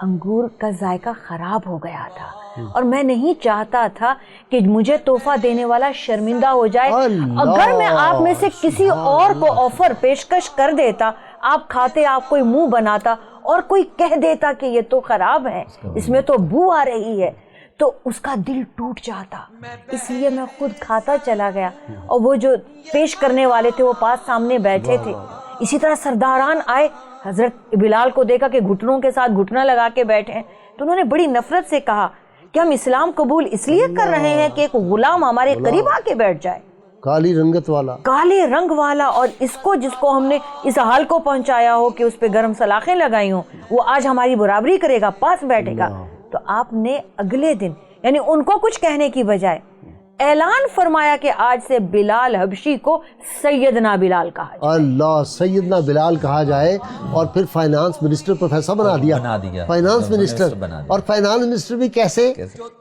انگور کا ذائقہ خراب ہو گیا تھا اور میں نہیں چاہتا تھا کہ مجھے تحفہ دینے والا شرمندہ ہو جائے۔ اگر میں آپ میں سے کسی اور کو آفر پیشکش کر دیتا، آپ کھاتے، آپ کوئی منہ بناتا اور کوئی کہہ دیتا کہ یہ تو خراب ہے، اس میں تو بو آ رہی ہے، تو اس کا دل ٹوٹ جاتا۔ اس لیے میں خود کھاتا چلا گیا، اور وہ جو پیش کرنے والے تھے وہ پاس سامنے بیٹھے تھے۔ اسی طرح سرداران آئے، حضرت بلال کو دیکھا کہ گھٹنوں کے ساتھ گھٹنا لگا کے بیٹھے ہیں، تو انہوں نے بڑی نفرت سے کہا کہ ہم اسلام قبول اس لیے کر رہے ہیں کہ ایک غلام ہمارے قریب آ کے بیٹھ جائے، کالی رنگت والا، کالے رنگ والا، اور اس کو جس کو ہم نے اس حال کو پہنچایا ہو کہ اس پہ گرم سلاخیں لگائی ہوں، وہ آج ہماری برابری کرے گا، پاس بیٹھے گا۔ تو آپ نے اگلے دن یعنی ان کو کچھ کہنے کی بجائے اعلان فرمایا کہ آج سے بلال حبشی کو سیدنا بلال کہا جائے۔ اللہ، سیدنا بلال کہا جائے، اور پھر فائنانس منسٹر پروفیسر بنا دیا، فائنانس منسٹر، اور فائنانس منسٹر بھی کیسے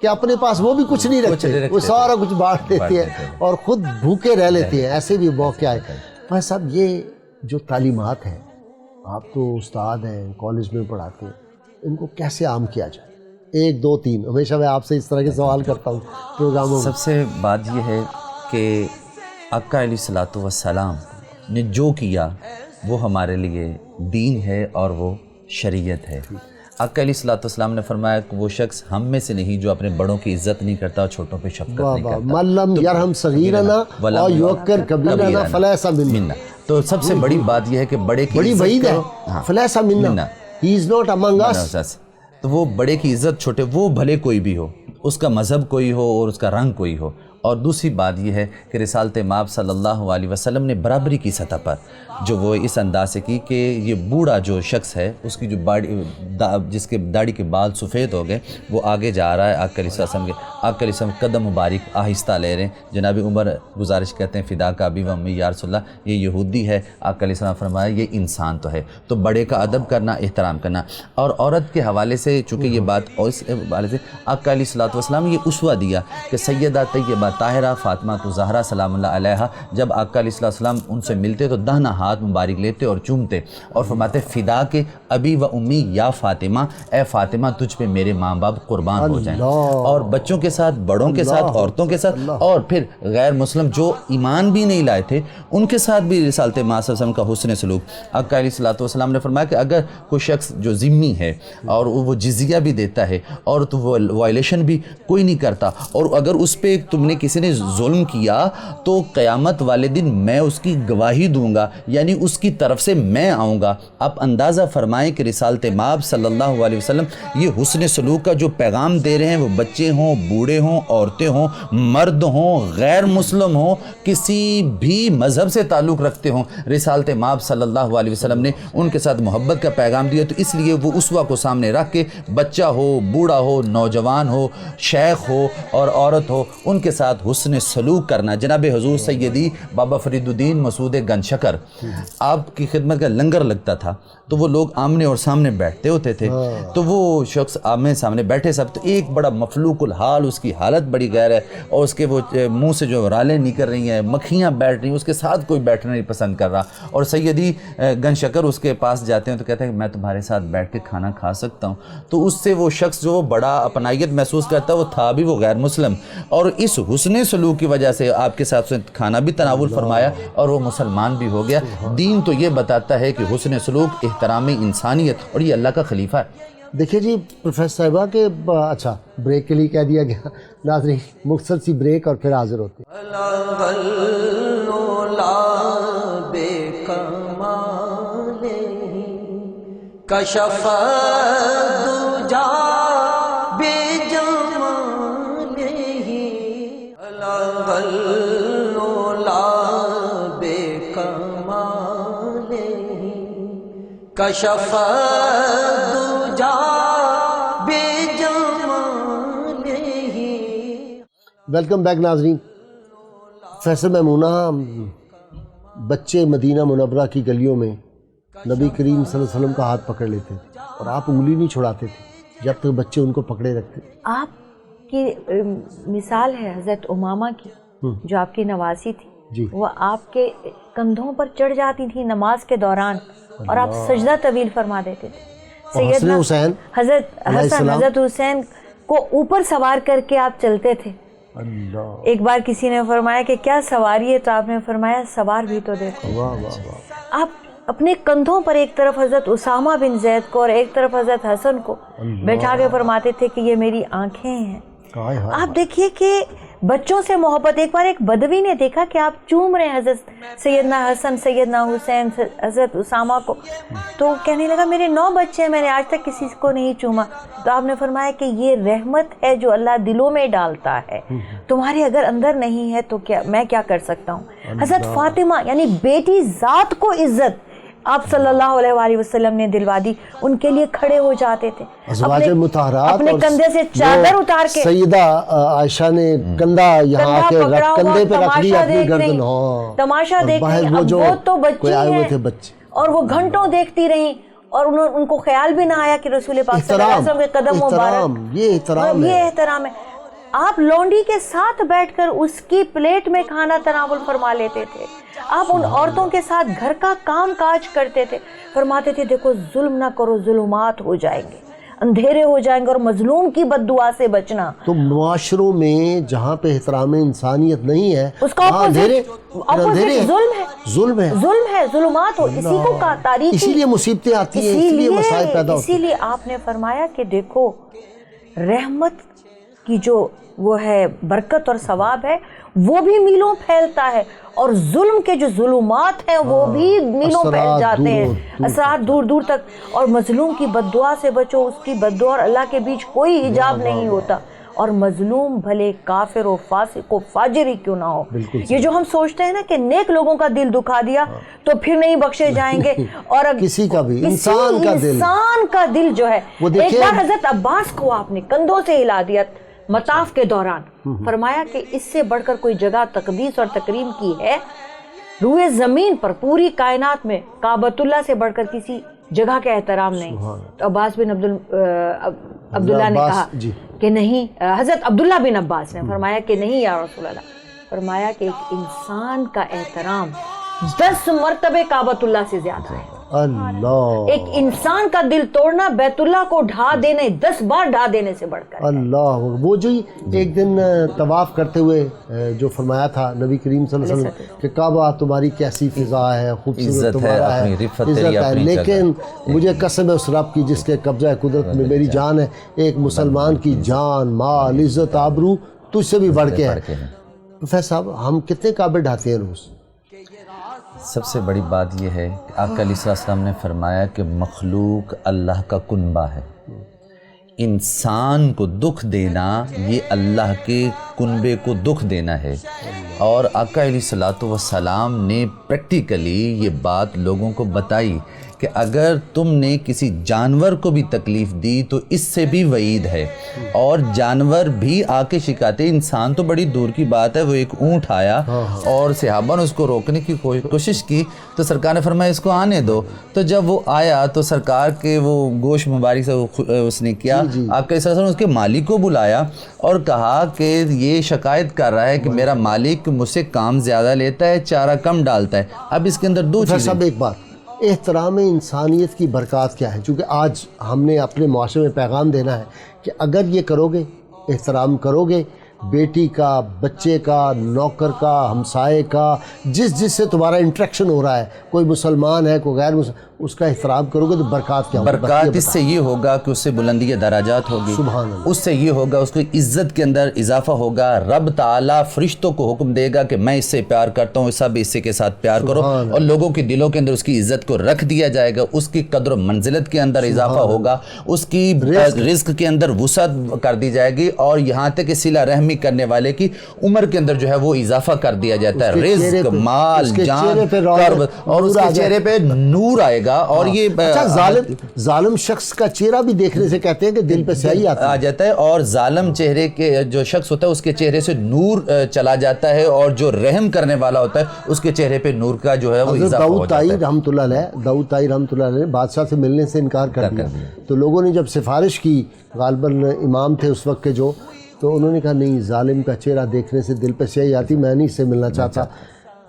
کہ اپنے پاس وہ بھی کچھ نہیں رکھتے، وہ سارا کچھ بانٹ دیتے ہیں اور خود بھوکے رہ لیتے ہیں۔ ایسے بھی موقع آئے۔ بھائی صاحب، یہ جو تعلیمات ہیں، آپ تو استاد ہیں، کالج میں پڑھاتے ہیں، ان کو کیسے عام کیا جائے؟ 1 2 3 ہمیشہ میں آپ سے اس طرح کے سوال کرتا ہوں پروگراموں میں۔ سب سے بات یہ ہے کہ آقا علیہ الصلوۃ والسلام نے جو کیا وہ ہمارے لیے دین ہے اور وہ شریعت ہے۔ آقا علیہ الصلوۃ والسلام نے فرمایا کہ وہ شخص ہم میں سے نہیں جو اپنے بڑوں کی عزت نہیں کرتا اور چھوٹوں پہ شفقت نہیں کرتا۔ من لم یرحم صغیرنا اور یوقر کبیرنا فلیس منا۔ تو سب سے بڑی بات یہ ہے کہ بڑے کی بڑی وعید ہے، فلیس منا، ہی از ناٹ امنگ اس۔ تو وہ بڑے کی عزت چھوٹے، وہ بھلے کوئی بھی ہو، اس کا مذہب کوئی ہو اور اس کا رنگ کوئی ہو۔ اور دوسری بات یہ ہے کہ رسالت مآب صلی اللہ علیہ وسلم نے برابری کی سطح پر جو وہ اس انداز سے کی کہ یہ بوڑھا جو شخص ہے، اس کی جو جس کے داڑھی کے بال سفید ہو گئے، وہ آگے جا رہا ہے آقا علیہ السلام کے، آقا علیہ السلام قدم مبارک آہستہ لے رہے ہیں۔ جناب عمر گزارش کہتے ہیں، فدا کا ابی و امی یا رسول اللہ، یہ یہودی ہے۔ آقا علیہ السلام فرمایا یہ انسان تو ہے۔ تو بڑے کا ادب کرنا، احترام کرنا۔ اور عورت کے حوالے سے چونکہ یہ بات، اور اس حوالے سے آقا علیہ السلام نے یہ اسوہ دیا کہ سیدہ طیبہ طاہرہ فاطمہ تو زہرا سلام اللہ علیہا، جب آقا علیہ السلام ان سے ملتے تو دہنا ہاتھ مبارک لیتے اور چومتے اور فرماتے فدا کے ابی و امی یا فاطمہ، اے فاطمہ تجھ پہ میرے ماں باپ قربان ہو جائیں۔ اور بچوں کے ساتھ، بڑوں کے ساتھ، عورتوں کے ساتھ، اور پھر غیر مسلم جو ایمان بھی نہیں لائے تھے ان کے ساتھ بھی رسالت مآب صلی اللہ علیہ وسلم کا حسن سلوک۔ آقا علیہ السلام نے فرمایا کہ اگر کوئی شخص جو ذمہ ہے اور وہ جزیہ بھی دیتا ہے اور تو وہ وائلیشن بھی کوئی نہیں کرتا، اور اگر اس پہ تم نے کسی نے ظلم کیا تو قیامت والے دن میں اس کی گواہی دوں گا، یعنی اس کی طرف سے میں آؤں گا۔ آپ اندازہ فرمائیں کہ رسالت مآب صلی اللہ علیہ وسلم یہ حسن سلوک کا جو پیغام دے رہے ہیں، وہ بچے ہوں، بوڑھے ہوں، عورتیں ہوں، مرد ہوں، غیر مسلم ہوں، کسی بھی مذہب سے تعلق رکھتے ہوں، رسالت مآب صلی اللہ علیہ وسلم نے ان کے ساتھ محبت کا پیغام دیا۔ تو اس لیے وہ اسوہ کو سامنے رکھ کے بچہ ہو، بوڑھا ہو، نوجوان ہو، شیخ ہو اور عورت ہو، ان کے ساتھ حسن سلوک کرنا۔ جناب حضور سیدی بابا فرید الدین مسعود گنج شکر، آپ کی خدمت کا لنگر لگتا تھا تو وہ لوگ آمنے اور سامنے بیٹھتے ہوتے تھے، تو وہ شخص آمنے سامنے بیٹھے سب، تو ایک بڑا مفلوق الحال، اس کی حالت بڑی غیر ہے، اور اس کے وہ منہ سے جو رالیں نکل رہی ہیں، مکھیاں بیٹھ رہی ہیں، اس کے ساتھ کوئی بیٹھنا نہیں پسند کر رہا، اور سیدی گنج شکر اس کے پاس جاتے ہیں تو کہتے ہیں کہ میں تمہارے ساتھ بیٹھ کے کھانا کھا سکتا ہوں۔ تو اس سے وہ شخص جو بڑا اپنائیت محسوس کرتا ہے، وہ تھا بھی وہ غیر مسلم، اور اس حسن سلوک کی وجہ سے آپ کے ساتھ کھانا بھی تناول فرمایا اور وہ مسلمان بھی ہو گیا. دین تو یہ بتاتا ہے کہ حسن سلوک احترام انسانیت اور یہ اللہ کا خلیفہ ہے. دیکھیے جی پروفیسر صاحبہ کہ اچھا بریک کے لیے کہہ دیا گیا. ناظرین مختصر سی بریک اور پھر حاضر ہوتے ہیں. کشف دجا بے جمالہ الغلا بے کمالہ کشف دجا بے جمالہ. ویلکم بیک ناظرین. پروفیسر میمونہ، بچے مدینہ منورہ کی گلیوں میں نبی کریم صلی اللہ علیہ وسلم کا ہاتھ پکڑ لیتے تھے اور آپ انگلی نہیں چھڑاتے تھے جب تک بچے ان کو پکڑے رکھتے. آپ کی مثال ہے حضرت امامہ کی جو آپ کی نواسی تھی جی. وہ آپ کے کندھوں پر چڑھ جاتی تھی نماز کے دوران اور آپ سجدہ طویل فرما دیتے تھے. حسن حسین حضرت حسن حضرت حسین کو اوپر سوار کر کے آپ چلتے تھے. اللہ. ایک بار کسی نے فرمایا کہ کیا سواری ہے تو آپ نے فرمایا سوار بھی تو دیکھو. واہ واہ واہ. آپ اپنے کندھوں پر ایک طرف حضرت اسامہ بن زید کو اور ایک طرف حضرت حسن کو بیٹھا کے فرماتے تھے کہ یہ میری آنکھیں ہیں. آپ دیکھیے کہ بچوں سے محبت. ایک بار ایک بدوی نے دیکھا کہ آپ چوم رہے ہیں حضرت سیدنا حسن سیدنا حسین حضرت اسامہ کو تو کہنے لگا میرے 9 بچے ہیں میں نے آج تک کسی کو نہیں چوما. تو آپ نے فرمایا کہ یہ رحمت ہے جو اللہ دلوں میں ڈالتا ہے تمہارے اگر اندر نہیں ہے تو کیا میں کیا کر سکتا ہوں. حضرت فاطمہ یعنی بیٹی ذات کو عزت آپ صلی اللہ علیہ وآلہ وسلم نے دلوا دی. ان کے لیے کھڑے ہو جاتے تھے ازواج مطہرات اپنے کندھے سے چادر اتار کے. سیدہ عائشہ نے کندھا یہاں کے کندھے پہ رکھ لیا اپنی گردن. تماشا دیکھ رہی. اب وہ تو بچی ہیں اور وہ گھنٹوں دیکھتی رہیں اور ان کو خیال بھی نہ آیا کہ رسول پاک صلی اللہ علیہ وسلم کے قدم مبارک. یہ احترام ہے. آپ لونڈی کے ساتھ بیٹھ کر اس کی پلیٹ میں کھانا تناول فرما لیتے تھے. آپ ان عورتوں کے ساتھ گھر کا کام کاج کرتے تھے. فرماتے تھے دیکھو ظلم نہ کرو ظلمات ہو جائیں گے اندھیرے ہو جائیں گے اور مظلوم کی بد دعا سے بچنا. تو معاشروں میں جہاں پہ احترام انسانیت نہیں ہے اس کا ظلم ہے ظلمات ہو. اسی کو کہا تاریخ. اسی لیے مصیبتیں آتی ہیں اسی لیے مسائل پیدا ہوتے ہیں. اسی لیے آپ نے فرمایا کہ دیکھو رحمت کی جو وہ ہے برکت اور ثواب ہے وہ بھی میلوں پھیلتا ہے اور ظلم کے جو ظلمات ہیں وہ بھی میلوں پھیل جاتے ہیں اثرات دور دور تک. اور مظلوم کی بد دعا سے بچو. اس کی بد دعا اور اللہ کے بیچ کوئی حجاب نہیں ہوتا. اور مظلوم بھلے کافر و فاسق و فاجر ہی کیوں نہ ہو. یہ جو ہم سوچتے ہیں نا کہ نیک لوگوں کا دل دکھا دیا تو پھر نہیں بخشے جائیں گے اور کسی کا بھی انسان کا دل جو ہے. ایک بار حضرت عباس کو آپ نے کندھوں سے ہلا دیا مطاف کے دوران. فرمایا کہ اس سے بڑھ کر کوئی جگہ تقدیس اور تکریم کی ہے روئے زمین پر پوری کائنات میں کعبۃ اللہ سے بڑھ کر کسی جگہ کا احترام نہیں. تو عباس بن عبداللہ نے کہا کہ نہیں. حضرت عبداللہ بن عباس نے فرمایا کہ نہیں یا رسول اللہ. فرمایا کہ ایک انسان کا احترام 10 مرتبے کعبۃ اللہ سے زیادہ ہے. اللہ. ایک انسان کا دل توڑنا بیت اللہ کو ڈھا دینے 10 بار ڈھا دینے سے بڑھ کر. اللہ. وہ جو ایک دن طواف کرتے ہوئے جو فرمایا تھا نبی کریم صلی اللہ علیہ وسلم کہ کعبہ تمہاری کیسی فضا ہے خوبصورت تمہارا ہے عزت ہے لیکن مجھے قسم ہے اس رب کی جس کے قبضہ قدرت میں میری جان ہے ایک مسلمان کی جان مال عزت آبرو تجھ سے بھی بڑھ کے ہے. پروفیسر صاحب ہم کتنے کعبے ڈھاتے ہیں روز؟ سب سے بڑی بات یہ ہے کہ آقا علیہ السلام نے فرمایا کہ مخلوق اللہ کا کنبہ ہے. انسان کو دکھ دینا یہ اللہ کے کنبے کو دکھ دینا ہے. اور آقا علیہ السلام نے پریکٹیکلی یہ بات لوگوں کو بتائی کہ اگر تم نے کسی جانور کو بھی تکلیف دی تو اس سے بھی وعید ہے. اور جانور بھی آ کے شکاتے. انسان تو بڑی دور کی بات ہے. وہ ایک اونٹ آیا اور صحابہ نے اس کو روکنے کی کوشش کی تو سرکار نے فرمایا اس کو آنے دو. تو جب وہ آیا تو سرکار کے وہ گوشت مبارک سے اس نے کیا آپ کے ساتھ اس کے مالک کو بلایا اور کہا کہ یہ شکایت کر رہا ہے کہ میرا مالک مجھ سے کام زیادہ لیتا ہے چارہ کم ڈالتا ہے. اب اس کے اندر 2 چیزیں. ایک بات احترام انسانیت کی برکات کیا ہے؟ چونکہ آج ہم نے اپنے معاشرے میں پیغام دینا ہے کہ اگر یہ کرو گے احترام کرو گے بیٹی کا، بچے کا، نوکر کا، ہمسائے کا، جس سے تمہارا انٹریکشن ہو رہا ہے، کوئی مسلمان ہے کوئی غیر مسلمان، اس کا احترام کرو گے تو برکات کیا ہوگی؟ برکات اس سے یہ ہوگا کہ اس سے بلندی درجات ہوگی، سبحان اللہ۔ اس سے یہ ہوگا اس کی عزت کے اندر اضافہ ہوگا، رب تعالیٰ فرشتوں کو حکم دے گا کہ میں اس سے پیار کرتا ہوں، سب اس کے ساتھ پیار کرو، اور لوگوں کے دلوں کے اندر اس کی عزت کو رکھ دیا جائے گا، اس کی قدر و منزلت کے اندر اضافہ ہوگا، اس کی رزق کے اندر وسعت کر دی جائے گی، اور یہاں تک کہ صلہ رحمی کرنے والے کی عمر کے اندر جو ہے وہ اضافہ کر دیا جاتا ہے، رزق، مال، جان، کرب، اور اس کے چہرے پہ نور آئے گا۔ اور یہ اچھا، ظالم شخص کا چہرہ بھی دیکھنے سے کہتے ہیں کہ دل پہ سیاہی آ جاتا ہے، اور ظالم چہرے کے جو شخص ہوتا ہے اس کے چہرے سے نور چلا جاتا ہے، اور جو رحم کرنے والا ہوتا ہے اس کے چہرے پہ نور کا جو ہے وہ اضافہ ہو جاتا ہے۔ داؤد طائی رحمۃ اللہ علیہ نے بادشاہ سے ملنے سے انکار کر دیا، تو لوگوں نے جب سفارش کی، غالباً امام تھے اس وقت کے جو، تو انہوں نے کہا نہیں، ظالم کا چہرہ دیکھنے سے دل پہ سیاہی آتی، میں نہیں اس سے ملنا چاہتا۔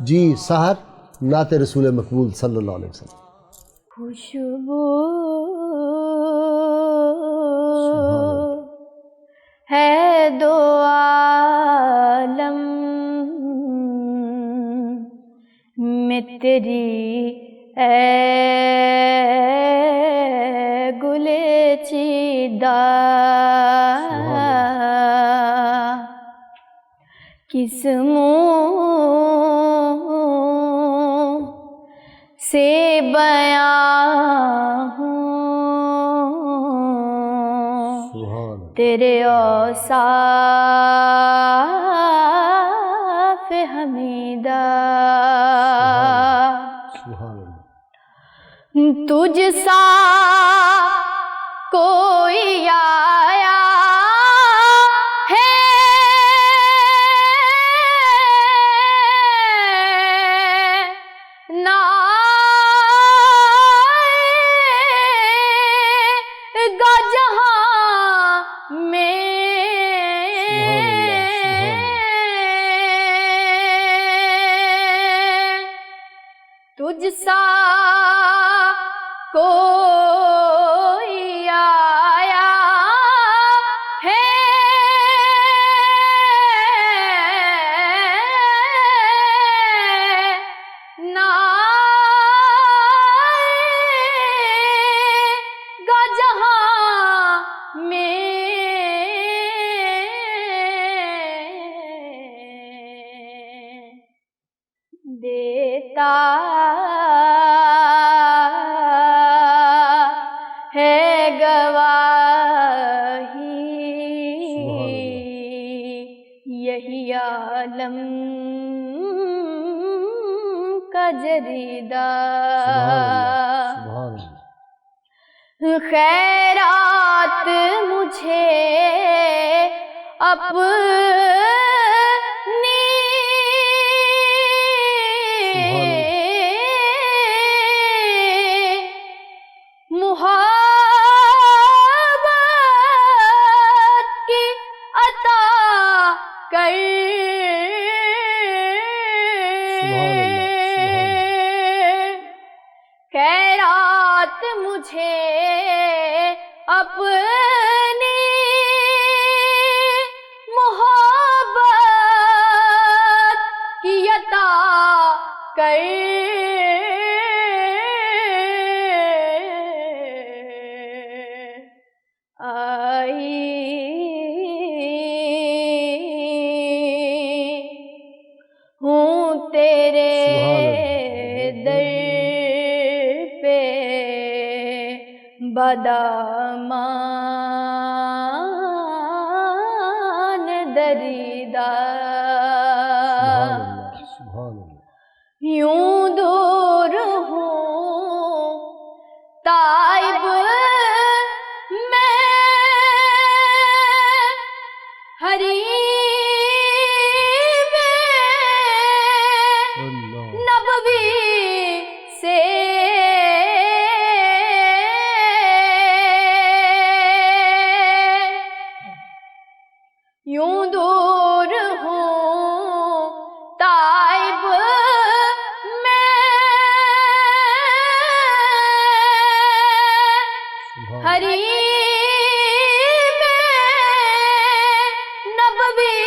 جی سحر، نعت رسول مقبول صلی اللہ علیہ وسلم۔ خوشبو ہے دو عالم میں تیری، اے گلے چیدہ، کس منہ سے بیان ہوں تیرے اوصاف حمیدہ، تجھ سا کوئی آیا ہے نہ گا جہاں میں، تجھ سا کوئی آیا ہے نہ گا جہاں میں، دیتا ہے گواہی یہی عالم کا جریدہ، خیرات مجھے اپنی محبت کی عطا کر، خیرات مجھے اپنی محبت کی عطا کر، ہوں تیرے در پہ بدامان دریدہ، یوں دور ہوں تائب میں حریم نبوی سے، یوں دور ہوں تائب میں حریم نبوی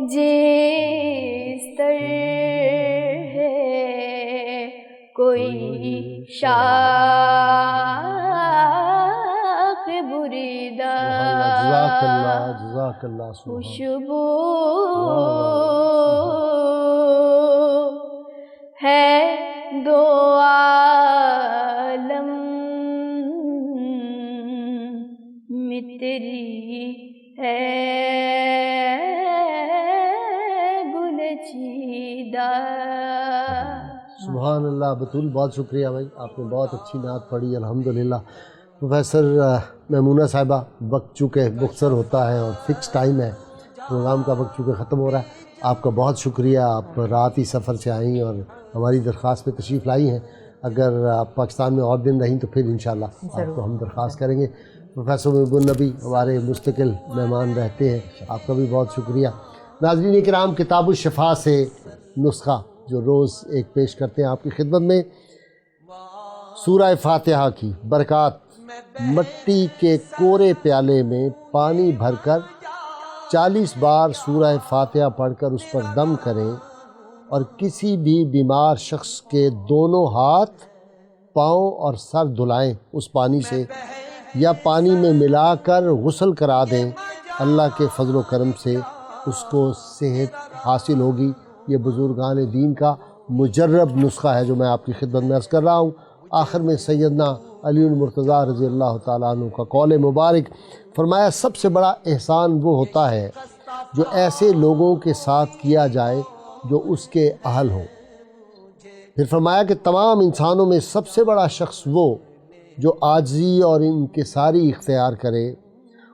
جس طرح کوئی شاخ بریدہ جزاک اللہ جزاک اللہ. خوشبو ہے دو عالم میں تیری ہے گل چیدہ. سبحان اللہ. بطول بہت شکریہ بھائی، آپ نے بہت اچھی نعت پڑھی الحمدللہ. پروفیسر میمونہ صاحبہ، وقت چونکہ مختصر ہوتا ہے اور فکس ٹائم ہے، پروگرام کا وقت چونکہ ختم ہو رہا ہے، آپ کا بہت شکریہ. آپ رات ہی سفر سے آئیں اور ہماری درخواست پہ تشریف لائی ہیں. اگر آپ پاکستان میں اور دن رہیں تو پھر انشاءاللہ آپ کو ہم درخواست کریں گے. پروفیسر محب النبی ہمارے مستقل مہمان رہتے ہیں، آپ کا بھی بہت شکریہ. ناظرین کرام، کتاب الشفا سے نسخہ جو روز ایک پیش کرتے ہیں آپ کی خدمت میں، سورہ فاتحہ کی برکات. مٹی کے کورے پیالے میں پانی بھر کر 40 بار سورہ فاتحہ پڑھ کر اس پر دم کریں اور کسی بھی بیمار شخص کے دونوں ہاتھ، پاؤں اور سر دھلائیں اس پانی سے، یا پانی میں ملا کر غسل کرا دیں. اللہ کے فضل و کرم سے اس کو صحت حاصل ہوگی. یہ بزرگان دین کا مجرب نسخہ ہے جو میں آپ کی خدمت میں عرض کر رہا ہوں. آخر میں سیدنا علی المرتضیٰ رضی اللہ تعالیٰ عنہ کا قول مبارک فرمایا، سب سے بڑا احسان وہ ہوتا ہے جو ایسے لوگوں کے ساتھ کیا جائے جو اس کے اہل ہوں. پھر فرمایا کہ تمام انسانوں میں سب سے بڑا شخص وہ جو عاجزی اور انکساری اختیار کرے،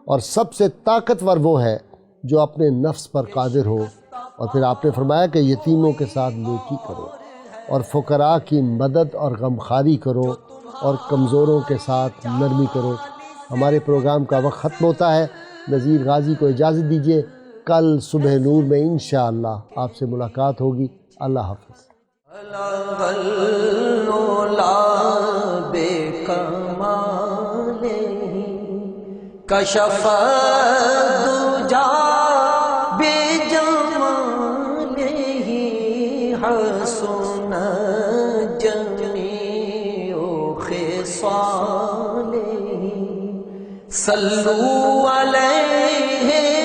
اور سب سے طاقتور وہ ہے جو اپنے نفس پر قادر ہو. اور پھر آپ نے فرمایا کہ یتیموں کے ساتھ نیکی کرو اور فقراء کی مدد اور غمخواری کرو اور کمزوروں کے ساتھ نرمی کرو. ہمارے پروگرام کا وقت ختم ہوتا ہے. نذیر غازی کو اجازت دیجیے، کل صبح نور میں انشاءاللہ آپ سے ملاقات ہوگی. اللہ حافظ. کشف الدجى بجماله حسن جميع خصاله صلوا عليه